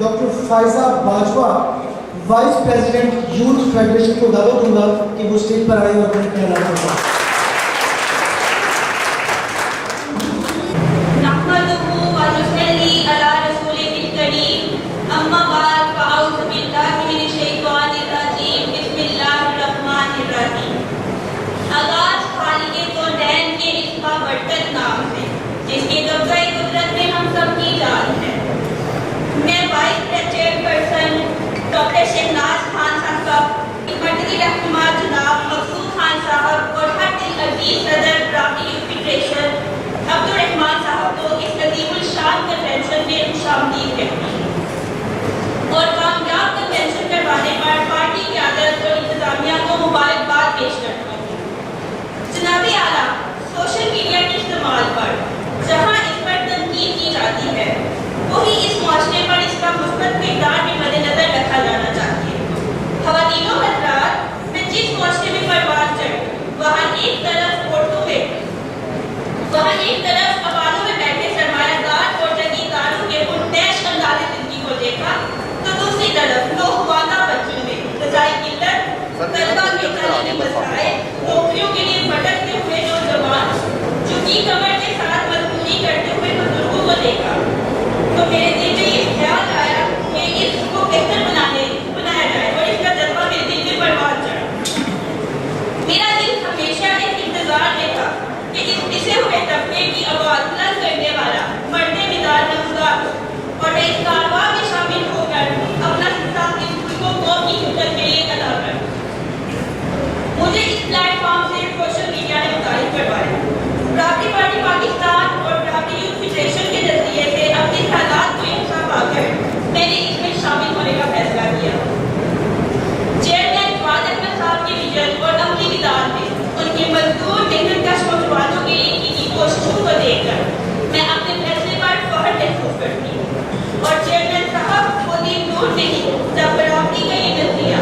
Doctor Faiza Bajwa vice president youth federation کو دعوت دوں گا کہ وہ اسٹیج پر آئیں اور اپنے خیالات بتائیں. جس کے قبضۂ قدرت میں ہم سب کی جان ہے. میں vice chairperson doctor Shahnaz Khan sahib, مرکزی رہنما جناب مقصود خان صاحب اور ہر دل عزیز صدر ڈرافٹنگ یوتھ فیڈریشن عبد الرحمان صاحب کو اس عظیم الشان کنونشن میں خوشامدید کہتی ہوں اور کامیاب کنونشن کروانے پر پارٹی قیادت اور انتظامیہ کو مبارکباد پیش کرتا ہوں. جناب اعلیٰ، سوشل میڈیا کے استعمال پر جہاں اس پر تنقید کی جاتی ہے، وہی اس معاشرے پر اس کا مثبت کردار بھی مد نظر رکھا جانا چاہیے. خواتین و حضرات، میں جس معاشرے میں پروان چڑھی وہاں ایک طرف عواموں میں بیٹھے سرمایہ دار اور جگیرداروں کے پرتعیش انداز زندگی کو دیکھا تو دوسری طرف نوجوانہ بچوں میں غذائی قلت، طلبہ کے تعلیمی مسائل، نوکریوں کے لیے بھٹکتے ہوئے نوجوان، جھکی کمر کے ساتھ مزدوری کرتے ہوئے بزرگوں کو دیکھا تو میرے دل میں یہ خیال آیا کہ اس کو بہتر بنایا جائے اور اس کا جذبہ میرے دل میں پروان چڑھا. میرا دل ہمیشہ اس انتظار میں تھا کہ اس پسے ہوئے طبقے کی آواز بلند کرنے والا مرد بیدار نمودار ہو اور میں اس کارواں میں شامل ہو کر اپنا حصہ اس ملک کو قوم کی خدمت کے لیے ادا کروں. مجھے اس پلیٹ فارم سے سوشل میڈیا نے متعارف کروایا. برابری پارٹی پاکستان اور برابری یوتھ فیڈریشن کے نظریے سے اپنے خیالات کو یکساں پا کر میں نے اس میں شامل ہونے کا فیصلہ کیا. چیئرمین فواد احمد صاحب کے ویژن اور عملی میدان میں ان کے مزدور محنت کش نوجوانوں کے لیے کی کوششوں کو دیکھ کر میں اپنے فیصلے پر فخر محسوس کرتی ہوں. اور چیئرمین صاحب وہ دن دور نہیں جب برابری کا یہ نظریہ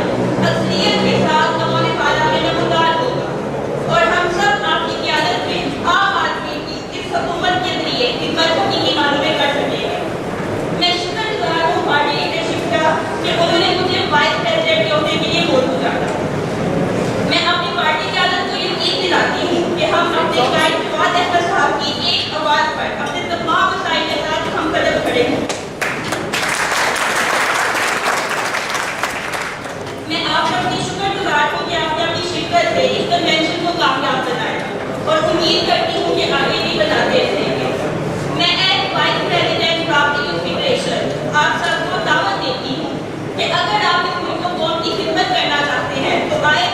اکثریت کے ساتھ ہمارے بالا میں نمودار ہوگا اور ہم سب آپ کی قیادت میں عام آدمی کی اس حکومت کے ذریعے خدمت حقیقی معنوں میں کر سکیں گے. میں شکر گزار ہوں پارٹی لیڈرشپ کا کہ انہوں نے مجھے وائس پریزیڈنٹ کے عہدے کے لیے ووٹ گزارا. میں اپنی پارٹی قیادت کو یقین دلاتی ہوں کہ ہم اپنے قائد فواد احمد صاحب کی ایک آواز پر اپنے تمام وسائل کے ساتھ ہم قدم کھڑے ہیں. میں آپ سب کی شکر گزار ہوں کہ آپ نے اپنی شرکت سے اس کنونشن کو کامیاب بنایا اور امید کرتی ہوں کہ آگے بھی بناتے رہیں گے. میں ایز وائس پریزیڈنٹ برابری یوتھ فیڈریشن آپ سب کو دعوت دیتی ہوں کہ اگر آپ اس ملک کو قوم کی خدمت کرنا چاہتے ہیں تو آئے